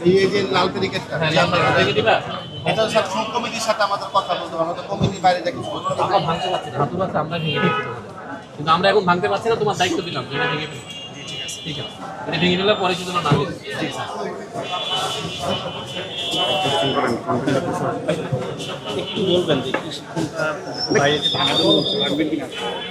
এই যে লাল ব্যারিকেডটা এটা স্যার সব কমিটির সাথে আমাদের কথা বলতে হবে, আমাদের কমিটির বাইরে যা কিছু আমরা ভাঙতে পারছি না, ধাতু আছে আমরা ভেঙে দিচ্ছি কিন্তু আমরা এখন ভাঙতে পারছি না, তোমার দায়িত্ব দিলাম এটা ভেঙে ফেলো। ঠিক আছে, এটা ভেঙে ফেলে পরে কিছু না লাগে। একটু বলবেন যে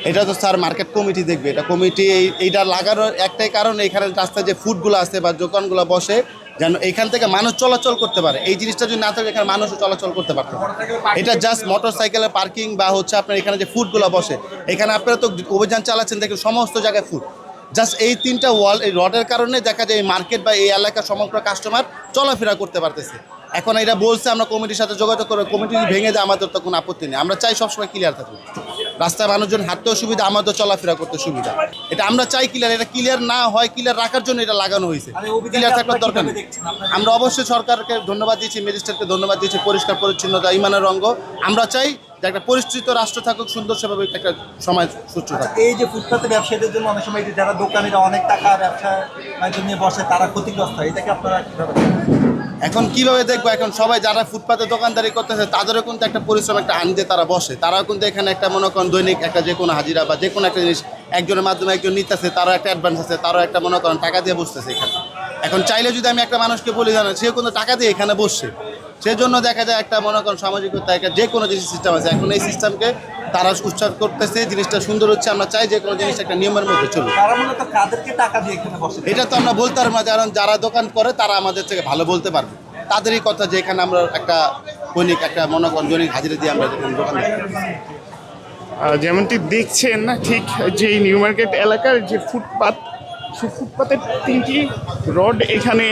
এটা তো স্যার মার্কেট কমিটি দেখবে, এটা কমিটি এইটা লাগানোর একটাই কারণ, এখানে রাস্তায় যে ফুডগুলো আছে বা দোকানগুলো বসে যেন এখান থেকে মানুষ চলাচল করতে পারে। এই জিনিসটা যদি না থাকে এখানে মানুষও চলাচল করতে পারতো। এটা জাস্ট মোটর সাইকেলের পার্কিং বা হচ্ছে আপনার এখানে যে ফুডগুলো বসে, এখানে আপনারা তো অভিযান চালাচ্ছেন, দেখুন সমস্ত জায়গায় ফুড। জাস্ট এই তিনটা ওয়াল, এই রডের কারণে দেখা যায় এই মার্কেট বা এই এলাকার সমগ্র কাস্টমার চলাফেরা করতে পারতেছে। এখন এটা বলছে আমরা কমিটির সাথে যোগাযোগ করে, কমিটি ভেঙে দেয় আমাদের তো কোনো আপত্তি নেই, আমরা চাই সবসময় ক্লিয়ার থাকুক। রাস্তায় মানুষজন হাঁটতেও সুবিধা, আমাদের চলাফেরা করতে সুবিধা, এটা আমরা চাই ক্লিয়ার। এটা ক্লিয়ার না হয়, ক্লিয়ার রাখার জন্য এটা লাগানো হয়েছে, ক্লিয়ার থাকার দরকার নেই। আমরা অবশ্যই সরকারকে ধন্যবাদ দিয়েছি, ম্যাজিস্ট্রেটকে ধন্যবাদ দিয়েছি, পরিষ্কার পরিচ্ছন্নতা ইমানের অঙ্গ। আমরা চাই যে একটা পরিচিত রাষ্ট্র থাকুক, সুন্দর সেভাবে একটা সমাজ সুস্থ থাকুক। এই যে ফুটপাতে ব্যবসায়ীদের জন্য অনেক সময় যারা দোকানিরা অনেক টাকা ব্যবসা বাণিজ্য নিয়ে বসে তারা ক্ষতিগ্রস্ত হয়, এটাকে আপনারা কীভাবে? এখন কিভাবে দেখবো, এখন সবাই যারা ফুটপাতে দোকানদারি করতেছে তাদেরও কিন্তু একটা পরিশ্রম, একটা আনন্দে তারা বসে, তারাও কিন্তু এখানে একটা মনে করেন দৈনিক একটা যে কোনো হাজিরা বা যে কোনো একটা জিনিস একজনের মাধ্যমে একজন নিতেছে, তারও একটা অ্যাডভান্স আছে, তারও একটা মনে করেন টাকা দিয়ে বসতেছে এখানে। এখন চাইলে যদি আমি একটা মানুষকে বলি জানেন, সেও কিন্তু টাকা দিয়ে এখানে বসছে, সেজন্য দেখা যায় একটা মনে করেন সামাজিকতা, একটা যে কোনো জিনিস সিস্টেম আছে। এখন এই সিস্টেমকে তারা উচ্চার করতেছে, জিনিসটা সুন্দর হচ্ছে। আমরা চাই যে কোনো জিনিস একটা নিয়মের মধ্যে চলুক। তারা মূলত কাদেরকে টাকা দিয়ে এখানে বসে? এটা তো আমরা বলতে পারবো না, কারণ যারা দোকান করে তারা আমাদের থেকে ভালো বলতে পারবে। তাদেরই কথা যে এখানে আমরা একটা দৈনিক একটা মনে করেন দৈনিক হাজিরা দিয়ে আমরা এখানে দোকান দিই। যেমনটি দেখছেন ঠিক যে নিউ মার্কেট এলাকার যে ফুটপাত, সেই ফুটপাতের 3টি রড এখানে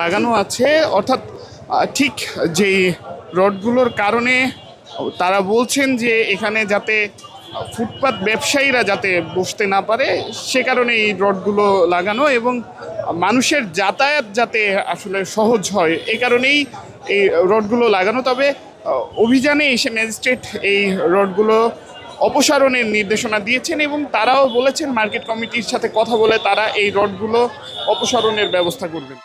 লাগানো আছে, অর্থাৎ ঠিক যেই রডগুলোর কারণে তারা বলছেন যে এখানে যাতে ফুটপাত ব্যবসায়ীরা যাতে বসতে না পারে সে কারণে এই রডগুলো লাগানো এবং মানুষের যাতায়াত যাতে আসলে সহজ হয় এই কারণেই এই রডগুলো লাগানো। তবে অভিযানে এসে ম্যাজিস্ট্রেট এই রডগুলো অপসারণের নির্দেশনা দিয়েছেন এবং তারাও বলেছেন মার্কেট কমিটির সাথে কথা বলে তারা এই রডগুলো অপসারণের ব্যবস্থা করবেন।